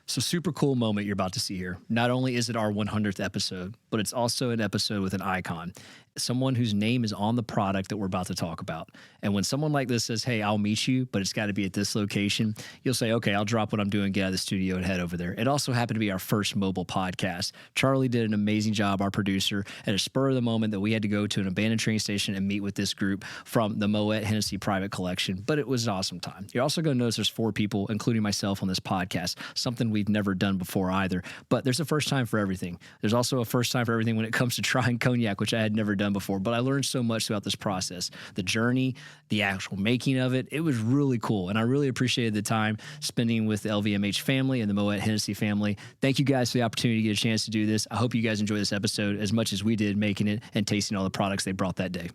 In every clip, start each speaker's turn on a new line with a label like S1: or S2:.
S1: So super cool moment you're about to see here. Not only is it our 100th episode, but it's also an episode with an icon, someone whose name is on the product that we're about to talk about. And when someone like this says, hey, I'll meet you, but it's got to be at this location, you'll say, okay, I'll drop what I'm doing, get out of the studio and head over there. It also happened to be our first mobile podcast. Charlie did an amazing job, our producer, at a spur of the moment that we had to go to an abandoned train station and meet with this group from the Moet Hennessy private collection. But it was an awesome time. You're also going to notice there's 4 people, including myself, on this podcast, something we've never done before either. But there's a first time for everything. There's also a first time for everything when it comes to trying cognac, which I had never done before. But I learned so much throughout this process. The journey, the actual making of it, it was really cool. And I really appreciated the time spending with the LVMH family and the Moet Hennessy family. Thank you guys for the opportunity to get a chance to do this. I hope you guys enjoy this episode as much as we did making it and tasting all the products they brought that day.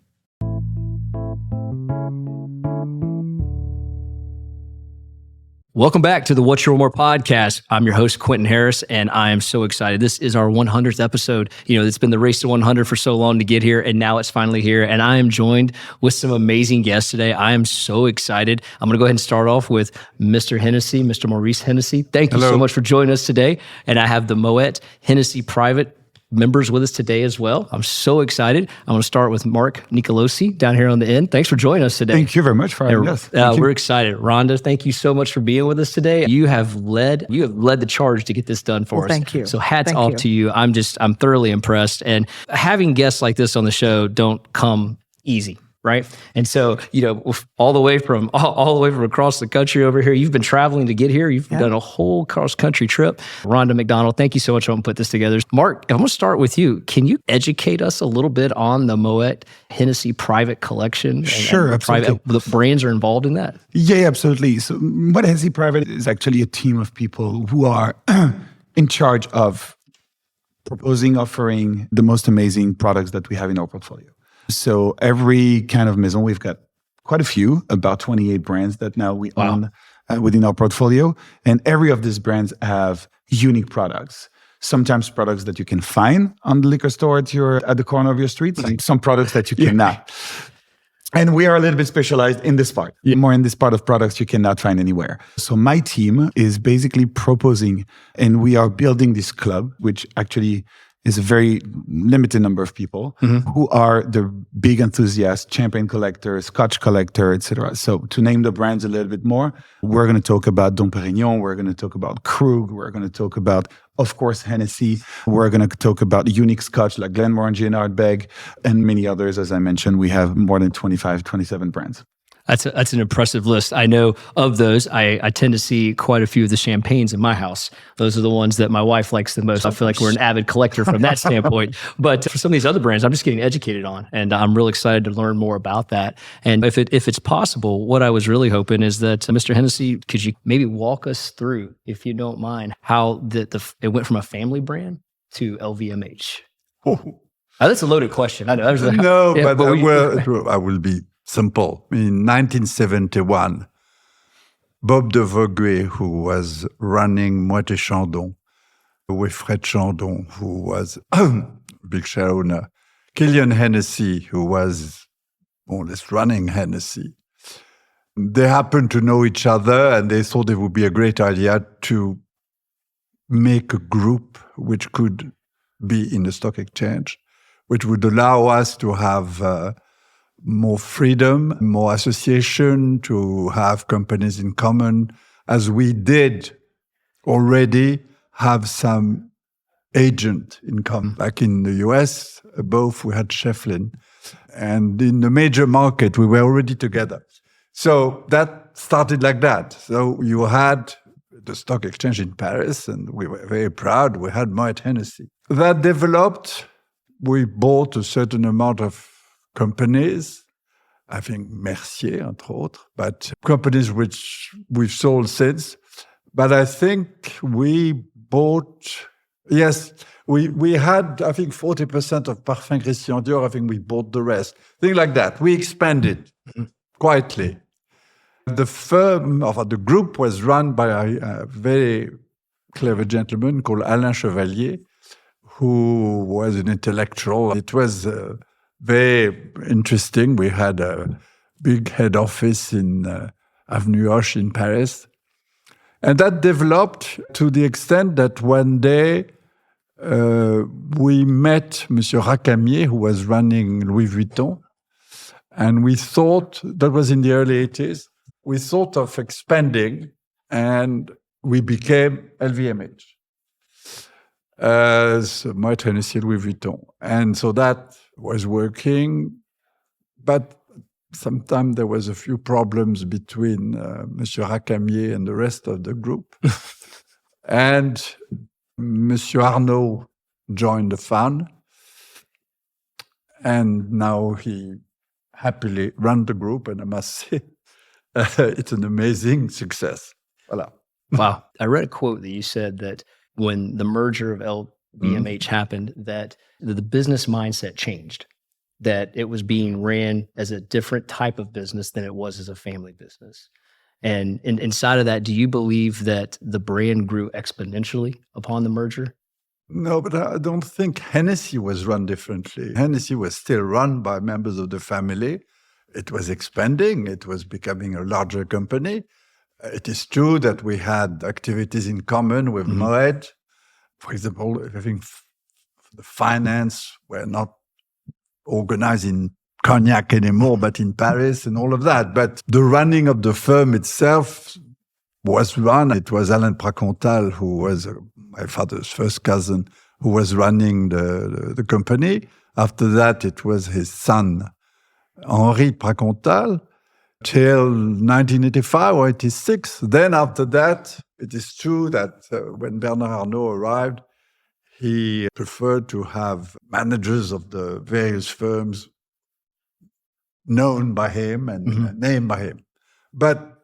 S1: Welcome back to the What's Your More podcast. I'm your host, Quinton Harris, and I am so excited. This is our 100th episode. You know, it's been the race to 100 for so long to get here, and now it's finally here. And I am joined with some amazing guests today. I am so excited. I'm going to go ahead and start off with Mr. Hennessy, Mr. Maurice Hennessy. Thank you so much for joining us today. And I have the Moet Hennessy private members with us today as well. I'm so excited. I'm going to start with Marc Nicolosi down here on the end. Thanks for joining us today.
S2: Thank you very much for having us.
S1: We're excited. Rhonda, thank you so much for being with us today. You have led the charge to get this done for us.
S3: Thank you.
S1: So hats off to you. I'm thoroughly impressed. And having guests like this on the show don't come easy. Right. And so, you know, all the way from across the country over here, you've been traveling to get here. You've done a whole cross country trip. Rhonda McDonald, thank you so much for helping put this together. Marc, I'm going to start with you. Can you educate us a little bit on the Moet Hennessy private collection?
S2: Sure, absolutely.
S1: The brands are involved in that?
S2: Yeah, absolutely. So Moet Hennessy Private is actually a team of people who are in charge of proposing, offering the most amazing products that we have in our portfolio. So every kind of maison, we've got quite a few, about 28 brands that now we own within our portfolio. And every of these brands have unique products. Sometimes products that you can find on the liquor store at the corner of your street, and some products that you cannot. And we are a little bit specialized in this part, more in this part of products you cannot find anywhere. So my team is basically proposing, and we are building this club, which actually is a very limited number of people who are the big enthusiasts, champagne collectors, scotch collector, etc. So to name the brands a little bit more, we're going to talk about Dom Pérignon, we're going to talk about Krug, we're going to talk about, of course, Hennessy. We're going to talk about unique scotch like Glenmorangie and Ardbeg, and many others. As I mentioned, we have more than 25, 27 brands.
S1: That's an impressive list. I know of those. I tend to see quite a few of the champagnes in my house. Those are the ones that my wife likes the most. I feel like we're an avid collector from that standpoint. But for some of these other brands, I'm just getting educated on, and I'm really excited to learn more about that. And if it's possible, what I was really hoping is that Mr. Hennessy, could you maybe walk us through, if you don't mind, how it went from a family brand to LVMH?
S4: Oh.
S1: That's a loaded question. I know.
S4: I will be simple. In 1971, Bob de Vogüé, who was running Moët & Chandon, with Fred Chandon, who was big share owner, Quinton Hennessy, who was more or less running Hennessy. They happened to know each other, and they thought it would be a great idea to make a group which could be in the stock exchange, which would allow us to have more freedom, more association, to have companies in common, as we did already have some agent in common. Like in the US, both we had Shefflin. And in the major market, we were already together. So that started like that. So you had the stock exchange in Paris, and we were very proud. We had Moet Hennessy. That developed. We bought a certain amount of companies, I think Mercier, entre autres, but companies which we've sold since. But I think we bought, we had, I think, 40% of Parfum Christian Dior. I think we bought the rest. Things like that. We expanded quietly. The firm, or the group, was run by a very clever gentleman called Alain Chevalier, who was an intellectual. It was very interesting. We had a big head office in Avenue Hoche in Paris. And that developed to the extent that one day we met Monsieur Racamier, who was running Louis Vuitton, and we thought, that was in the early 80s, we thought of expanding, and we became LVMH. So Maurice Hennessy, Louis Vuitton. And so that was working, but sometimes there was a few problems between Monsieur Racamier and the rest of the group. And Monsieur Arnaud joined the fund, and now he happily runs the group, and I must say, it's an amazing success. Voilà.
S1: Wow. I read a quote that you said that when the merger of LVMH happened, that the business mindset changed, that it was being ran as a different type of business than it was as a family business. And inside of that, do you believe that the brand grew exponentially upon the merger?
S4: No, but I don't think Hennessy was run differently. Hennessy was still run by members of the family. It was expanding. It was becoming a larger company. It is true that we had activities in common with Moet. For example, I think the finance were not organized in Cognac anymore, but in Paris and all of that. But the running of the firm itself was run. It was Alain Pracontal, who was my father's first cousin, who was running the company. After that, it was his son, Henri Pracontal, till 1985 or 86. Then after that, it is true that when Bernard Arnault arrived, he preferred to have managers of the various firms known by him and named by him. But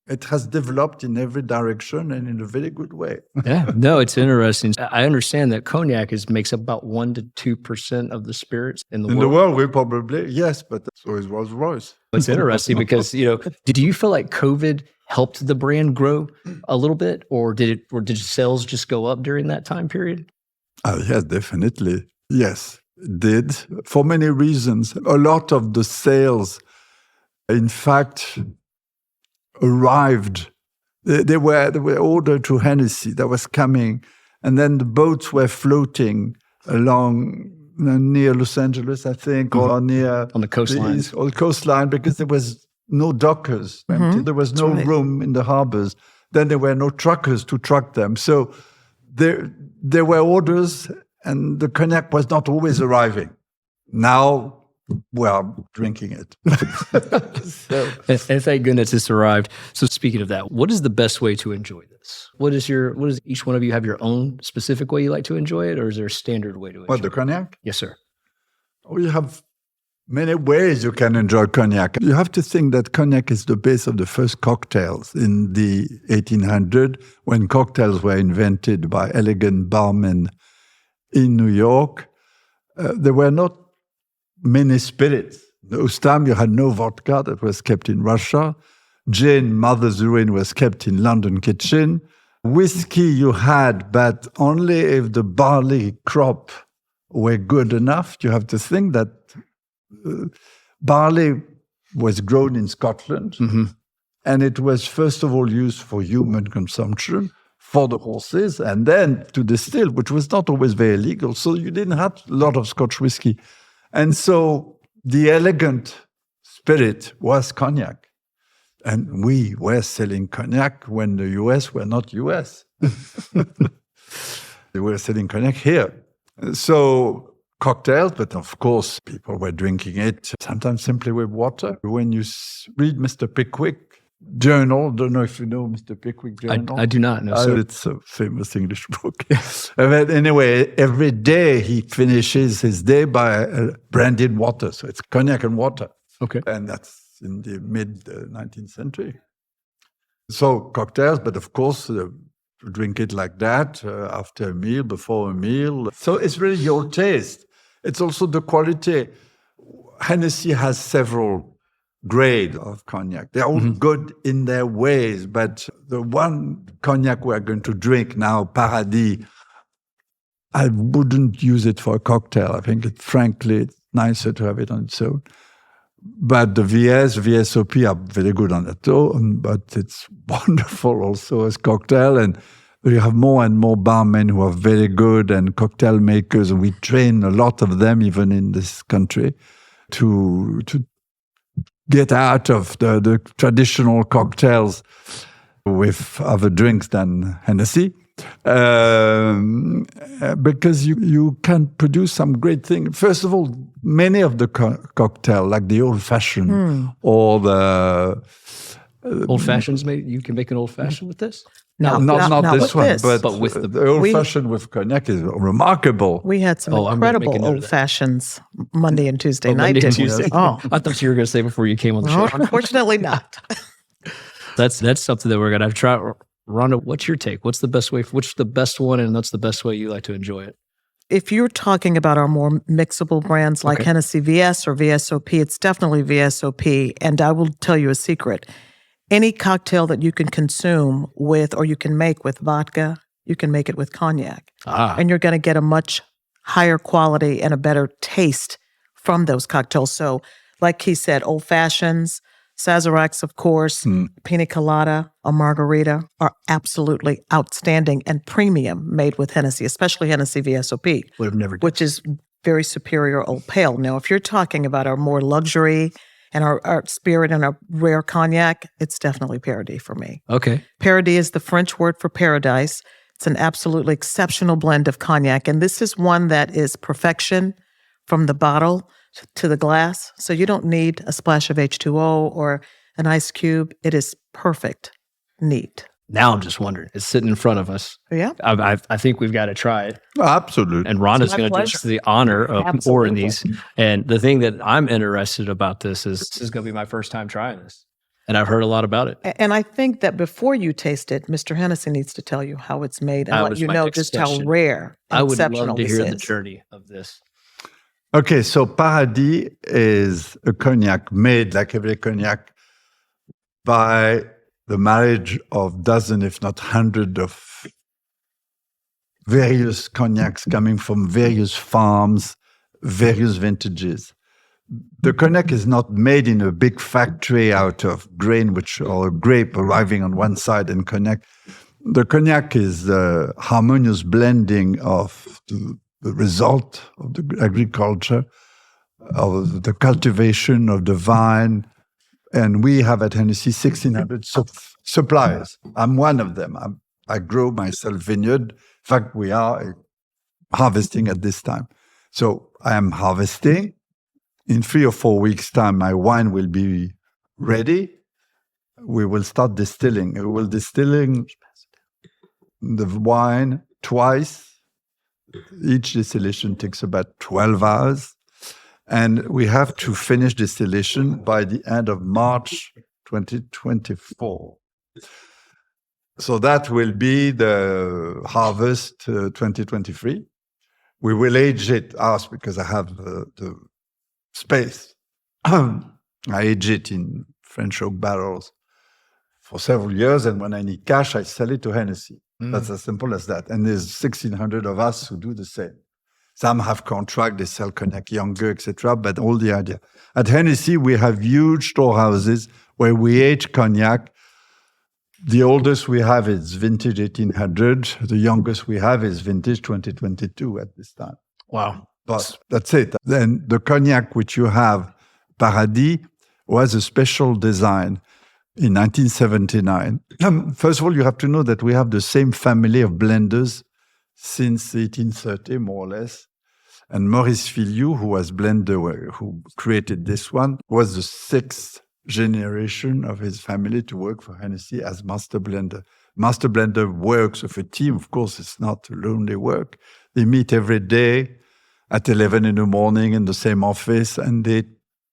S4: it has developed in every direction and in a very good way.
S1: Yeah, no, it's interesting. I understand that Cognac makes up about 1% to 2% of the spirits in the world.
S4: In the world, we probably, yes, but so is Rolls-Royce.
S1: It's interesting because, did you feel like COVID helped the brand grow a little bit, or did sales just go up during that time period?
S4: Yes, definitely. Yes, it did. For many reasons. A lot of the sales, in fact, arrived. They were ordered to Hennessy that was coming, and then the boats were floating along near Los Angeles, I think, or near
S1: on the coastline.
S4: Or the coastline, because there was no dockers. There was no room in the harbors. Then there were no truckers to truck them. So there were orders, and the cognac was not always arriving. Now, well, drinking it.
S1: And thank goodness it's arrived. So speaking of that, what is the best way to enjoy this? What is each one of you have your own specific way you like to enjoy it, or is there a standard way to enjoy it?
S4: What, the cognac?
S1: Yes, sir.
S4: Oh, you have many ways you can enjoy cognac. You have to think that cognac is the base of the first cocktails in the 1800s, when cocktails were invented by elegant barmen in New York. There were not many spirits. Those time you had no vodka that was kept in Russia. Gin, Mother's Ruin, was kept in London kitchen. Whiskey you had, but only if the barley crop were good enough. You have to think that barley was grown in Scotland, and it was first of all used for human consumption, for the horses, and then to distill, which was not always very legal. So you didn't have a lot of Scotch whiskey. And so the elegant spirit was cognac. And we were selling cognac when the US were not US. They were selling cognac here. So cocktails, but of course, people were drinking it, sometimes simply with water. When you read Mr. Pickwick journal, don't know if you know Mr. Pickwick journal.
S1: I do not know, sir.
S4: It's a famous English book. But anyway, every day he finishes his day by brandied water. So it's cognac and water.
S1: Okay.
S4: And that's in the mid-19th century. So cocktails, but of course, to drink it like that after a meal, before a meal. So it's really your taste. It's also the quality. Hennessy has several grades of cognac. They're all good in their ways, but the one cognac we're going to drink now, Paradis, I wouldn't use it for a cocktail. I think frankly, it's nicer to have it on its own. But the VSOP are very good on that too, but it's wonderful also as cocktail. And we have more and more barmen who are very good and cocktail makers. And we train a lot of them, even in this country, to get out of the traditional cocktails with other drinks than Hennessy. Because you can produce some great things. First of all, many of the cocktail, like the old-fashioned or the...
S1: Old-fashions, you can make an old-fashioned with this?
S4: Not this one, but
S1: with
S4: the old-fashioned with cognac is remarkable.
S3: We had some incredible old-fashions Monday and Tuesday night.
S1: Monday and Tuesday. Oh, I thought you were going to say before you came on the show.
S3: Unfortunately not.
S1: That's something that we're going to try. Rhonda, what's your take? What's the best way? Which the best one, and that's the best way you like to enjoy it?
S3: If you're talking about our more mixable brands like Hennessy VS or VSOP, it's definitely VSOP. And I will tell you a secret. Any cocktail that you can consume with, or you can make with vodka, you can make it with cognac. And you're going to get a much higher quality and a better taste from those cocktails. So like he said, old fashions, Sazeracs, of course, pina colada, a margarita are absolutely outstanding and premium made with Hennessy, especially Hennessy VSOP, which is very superior old pale. Now, if you're talking about our more luxury and our spirit and our rare cognac, it's definitely Paradis for me.
S1: Okay.
S3: Paradis is the French word for paradise. It's an absolutely exceptional blend of cognac. And this is one that is perfection from the bottle to the glass. So you don't need a splash of H2O or an ice cube. It is perfect, neat.
S1: Now I'm just wondering. It's sitting in front of us.
S3: Yeah.
S1: I think we've got to try it.
S4: Absolutely.
S1: And Rhonda's going to do us the honor of pouring these. And the thing that I'm interested about this is going to be my first time trying this. And I've heard a lot about it.
S3: And I think that before you taste it, Mr. Hennessy needs to tell you how it's made and let you know just how rare and exceptional
S1: I would love to
S3: this
S1: hear
S3: is.
S1: the journey of this.
S4: Okay, so Paradis is a cognac made, like every cognac, by the marriage of dozens, if not hundreds, of various cognacs coming from various farms, various vintages. The cognac is not made in a big factory out of grain, or a grape arriving on one side and cognac. The cognac is a harmonious blending of the result of the agriculture, of the cultivation of the vine. And we have at Hennessy 1,600 suppliers. I'm one of them. I grow myself vineyard. In fact, we are harvesting at this time. So I am harvesting. In 3 or 4 weeks' time, my wine will be ready. We will start distilling. We will distilling the wine twice. Each distillation takes about 12 hours. And we have to finish distillation by the end of March 2024. So that will be the harvest 2023. We will age it out because I have the space. I age it in French oak barrels for several years. And when I need cash, I sell it to Hennessy. That's as simple as that. And there's 1,600 of us who do the same. Some have contract, they sell cognac younger, etc. But all the idea. At Hennessy, we have huge storehouses where we age cognac. The oldest we have is vintage 1800. The youngest we have is vintage 2022 at this time.
S1: Wow.
S4: But that's it. Then the cognac which you have, Paradis, was a special design in 1979. First of all, you have to know that we have the same family of blenders since 1830, more or less. And Maurice Filiou, who was blender, who created this one, was the 6th generation of his family to work for Hennessy as master blender. Master blender works with a team. Of course, it's not lonely work. They meet every day at 11 in the morning in the same office, and they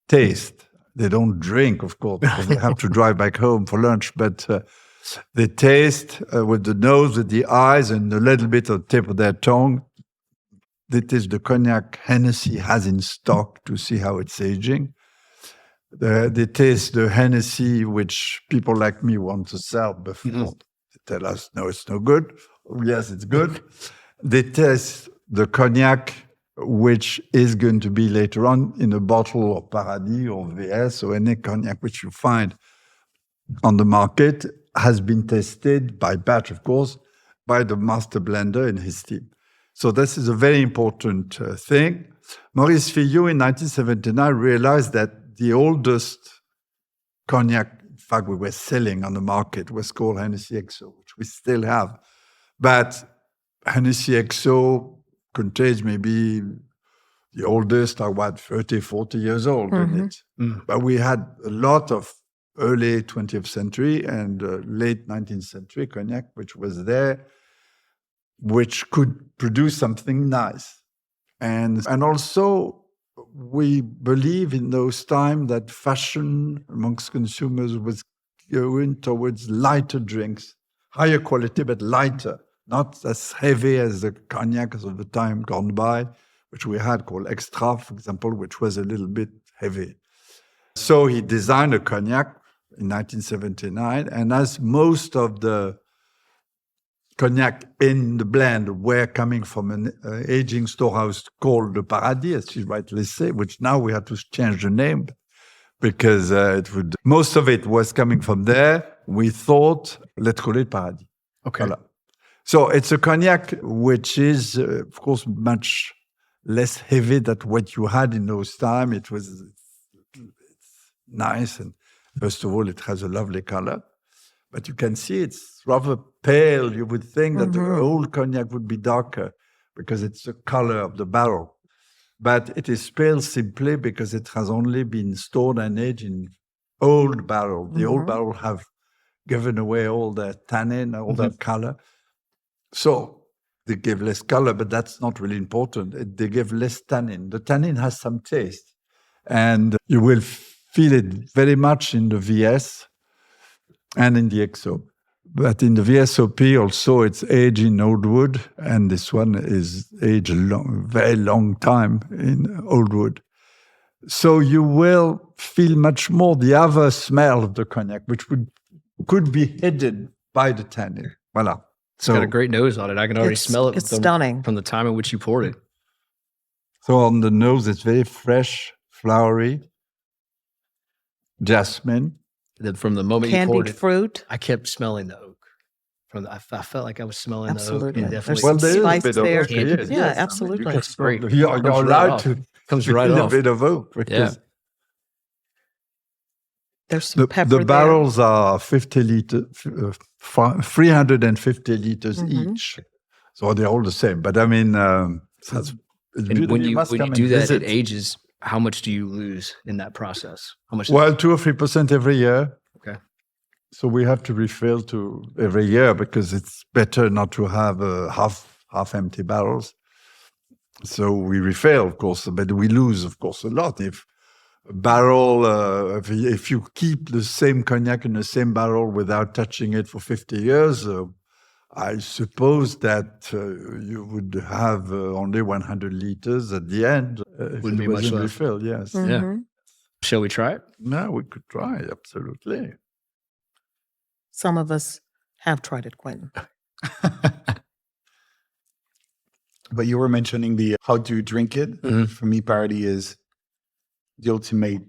S4: taste. They don't drink, of course, because they have to drive back home for lunch, but they taste with the nose, with the eyes, and a little bit of the tip of their tongue. That is the cognac Hennessy has in stock to see how it's aging. They taste the Hennessy which people like me want to sell before. They tell us, no, it's no good. Yes, it's good. They taste the cognac which is going to be later on in a bottle of Paradis or VS or any cognac which you find on the market, has been tested by batch, of course, by the master blender and his team. So this is a very important thing. Maurice Fillot in 1979 realized that the oldest cognac, in fact, we were selling on the market, was called Hennessy XO, which we still have. But Hennessy XO contains maybe the oldest are 30, 40 years old in it. But we had a lot of early 20th century and late 19th century cognac, which was there, which could produce something nice. And also, we believe in those times that fashion amongst consumers was going towards lighter drinks, higher quality, but lighter, not as heavy as the cognac of the time gone by, which we had called Extra, for example, which was a little bit heavy. So he designed a cognac in 1979, and as most of the cognac in the blend were coming from an aging storehouse called the Paradis, as you rightly say, which now we had to change the name because most of it was coming from there. We thought, let's call it Paradis.
S1: Okay.
S4: Voilà. So it's a cognac which is, of course, much less heavy than what you had in those times. It's nice, and first of all, it has a lovely color. But you can see it's rather pale. You would think that the old cognac would be darker because it's the color of the barrel. But it is pale simply because it has only been stored and aged in old barrel. The old barrel have given away all their tannin, all that color. So they give less color, but that's not really important. They give less tannin. The tannin has some taste. And you will feel it very much in the VS and in the XO. But in the VSOP also, it's aged in old wood, and this one is aged a very long time in old wood. So you will feel much more the other smell of the cognac, which could be hidden by the tannin. Voilà.
S1: It's got a great nose on it. I can already smell it.
S3: It's stunning.
S1: From the time in which you poured it.
S4: So on the nose, it's very fresh, flowery, jasmine.
S1: Then from the moment you poured
S3: Candied
S1: it,
S3: fruit.
S1: I kept smelling the oak. I felt like I was smelling
S3: Absolutely.
S1: the oak.
S3: There's
S4: Well,
S3: some
S4: there is a
S3: spice
S4: bit of
S3: there.
S4: oak. Yes,
S3: Yeah,
S4: yes.
S3: absolutely.
S4: You
S1: That's great.
S4: You're
S1: Comes right
S4: allowed
S1: off.
S4: to
S1: Comes right
S4: feel a
S1: off.
S4: bit of oak. Because
S3: There's some pepper
S4: the barrels are 50 liters, 350 liters each. So they're all the same. But I mean, it's
S1: And when you
S4: must come
S1: do
S4: and
S1: that,
S4: visit.
S1: it ages. How much do you lose in that process? How much?
S4: Well, 2 or 3% every year.
S1: Okay.
S4: So we have to refill to every year because it's better not to have half empty barrels. So we refill, of course, but we lose, of course, a lot. If a barrel, if you keep the same cognac in the same barrel without touching it for 50 years, I suppose that you would have only 100 liters at the end.
S1: Wouldn't be much left.
S4: Refill, yes.
S1: Yeah. Shall we try it?
S4: No, we could try, absolutely.
S3: Some of us have tried it, Quinton.
S2: But you were mentioning the how to drink it. For me, Paradis is the ultimate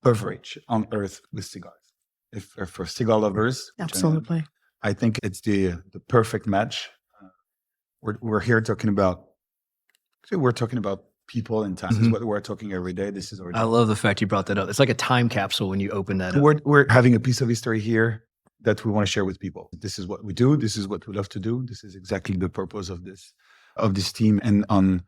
S2: beverage on earth with cigars. If for cigar lovers,
S3: Absolutely.
S2: I think it's the perfect match. We're here talking about. We're talking about people and time. This is what we're talking every day. This is our.
S1: I love the fact you brought that up. It's like a time capsule when you open that up.
S2: We're having a piece of history here that we want to share with people. This is what we do. This is what we love to do. This is exactly the purpose of this team, and on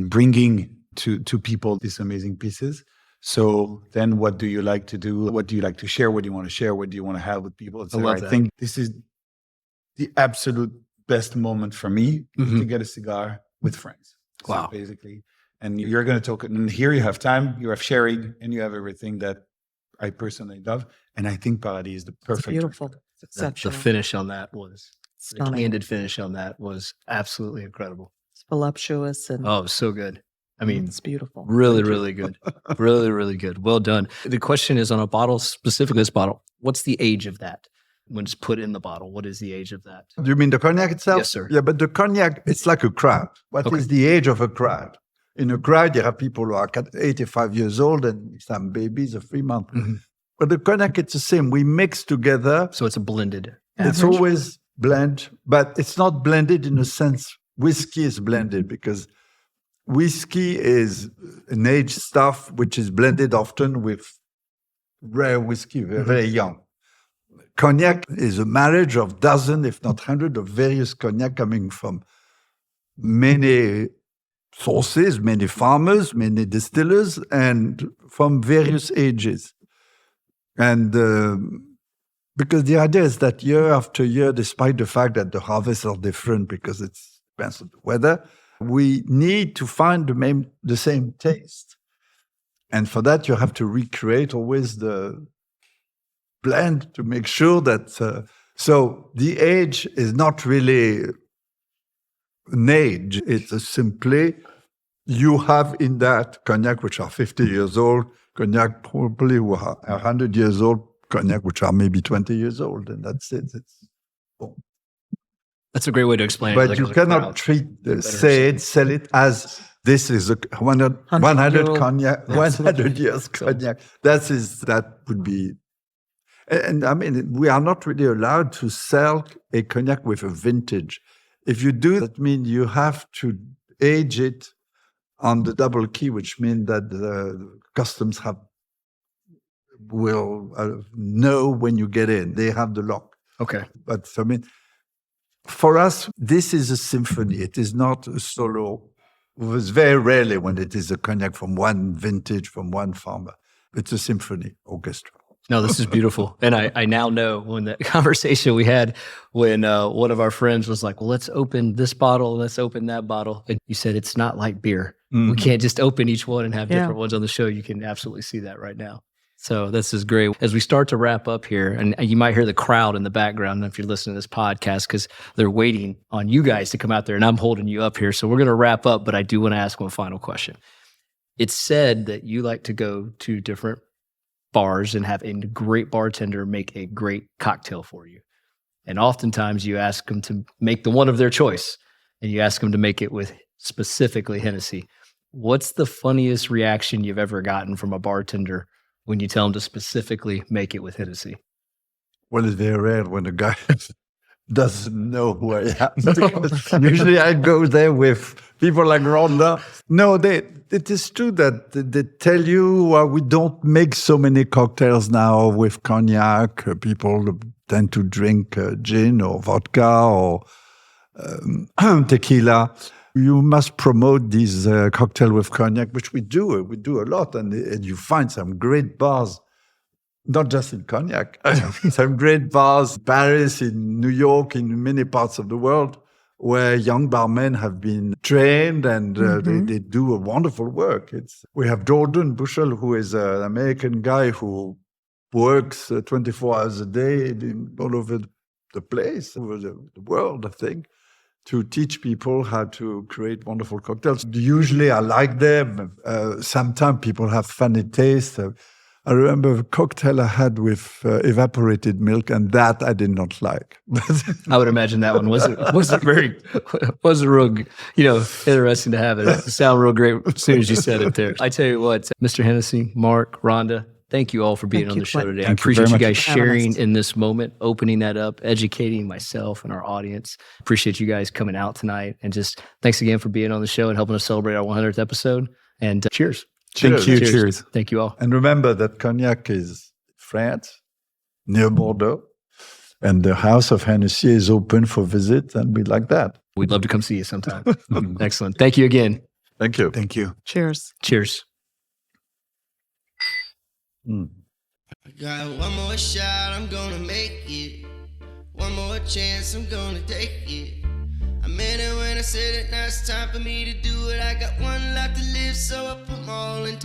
S2: bringing to people these amazing pieces. So then what do you like to do? What do you like to share? What do you want to share? What do you want to have with people?
S1: I love that.
S2: I think this is the absolute best moment for me to get a cigar with friends.
S1: Wow.
S2: So basically, and you're going to talk, and here you have time, you have sharing, and you have everything that I personally love. And I think Paradis is the perfect.
S3: It's beautiful. It's
S1: The
S3: exceptional.
S1: finish on that was the
S3: Stunning.
S1: candid finish on that was absolutely incredible.
S3: It's voluptuous and
S1: Oh, it was so good. I mean,
S3: it's beautiful.
S1: really, really good. Really, really good. Well done. The question is on a bottle, specifically this bottle, what's the age of that? when it's put in the bottle? What is the age of that?
S4: Do you mean the cognac itself?
S1: Yes, sir.
S4: Yeah, but the cognac, it's like a crowd. What is the age of a crowd? In a crowd, you have people who are 85 years old and some babies of 3 months. But the cognac, it's the same. We mix together.
S1: So it's a blended.
S4: It's always blend, but it's not blended in a sense. Whiskey is blended because whiskey is an aged stuff which is blended often with rare whiskey, very young. Cognac is a marriage of dozens, if not hundreds, of various cognac coming from many sources, many farmers, many distillers, and from various ages. And because the idea is that year after year, despite the fact that the harvests are different because it depends on the weather, we need to find the same taste. And for that, you have to recreate always the blend to make sure that... so the age is not really an age. It's simply you have in that cognac which are 50 years old, cognac probably who are 100 years old, cognac which are maybe 20 years old, and that's it.
S1: That's a great way to explain it.
S4: But
S1: like
S4: you cannot sell it as this is a 100 cognac, 100 years cognac. That would be... And I mean, we are not really allowed to sell a cognac with a vintage. If you do, that means you have to age it on the double key, which means that the customs will know when you get in. They have the lock.
S1: Okay.
S4: But I mean, for us, this is a symphony. It is not a solo. It was very rarely when it is a cognac from one vintage, from one farmer. It's a symphony orchestra.
S1: No, this is beautiful. And I now know when the conversation we had when one of our friends was like, well, let's open this bottle, let's open that bottle. And you said, it's not like beer. We can't just open each one and have different ones on the show. You can absolutely see that right now. So this is great. As we start to wrap up here, and you might hear the crowd in the background if you're listening to this podcast, because they're waiting on you guys to come out there and I'm holding you up here. So we're going to wrap up, but I do want to ask one final question. It's said that you like to go to different bars and have a great bartender make a great cocktail for you. And oftentimes you ask them to make the one of their choice and you ask them to make it with specifically Hennessy. What's the funniest reaction you've ever gotten from a bartender when you tell them to specifically make it with Hennessy?
S4: Well, it's very rare when a guy doesn't know who I am. Usually I go there with people like Rhonda. No, it is true that they tell you we don't make so many cocktails now with cognac. People tend to drink gin or vodka or tequila. You must promote these cocktail with cognac, which we do. We do a lot, and you find some great bars, not just in cognac. Some great bars, Paris, in New York, in many parts of the world, where young barmen have been trained and they do a wonderful work. We have Jordan Bushell, who is an American guy who works 24 hours a day all over the place, over the world, I think, to teach people how to create wonderful cocktails. Usually I like them. Sometimes people have funny taste. I remember a cocktail I had with evaporated milk, and that I did not like.
S1: I would imagine that one wasn't real, interesting to have. It sounded real great as soon as you said it there. I tell you what, Mr. Hennessy, Marc, Rhonda, thank you all for being on the show today. I appreciate you guys sharing in this moment, opening that up, educating myself and our audience. Appreciate you guys coming out tonight, and just thanks again for being on the show and helping us celebrate our 100th episode. And cheers.
S2: Thank you. Cheers.
S1: Thank you all.
S4: And remember that Cognac is France, near Bordeaux, and the House of Hennessy is open for visit, and we like that.
S1: We'd love to come see you sometime. Excellent. Thank you again.
S4: Thank you.
S2: Thank you.
S3: Cheers.
S1: Cheers.
S5: I got one more shot, I'm gonna make it. One more chance, I'm gonna take it. I meant it when I said it, now it's time for me to do it. I got one life to live, so I put them all into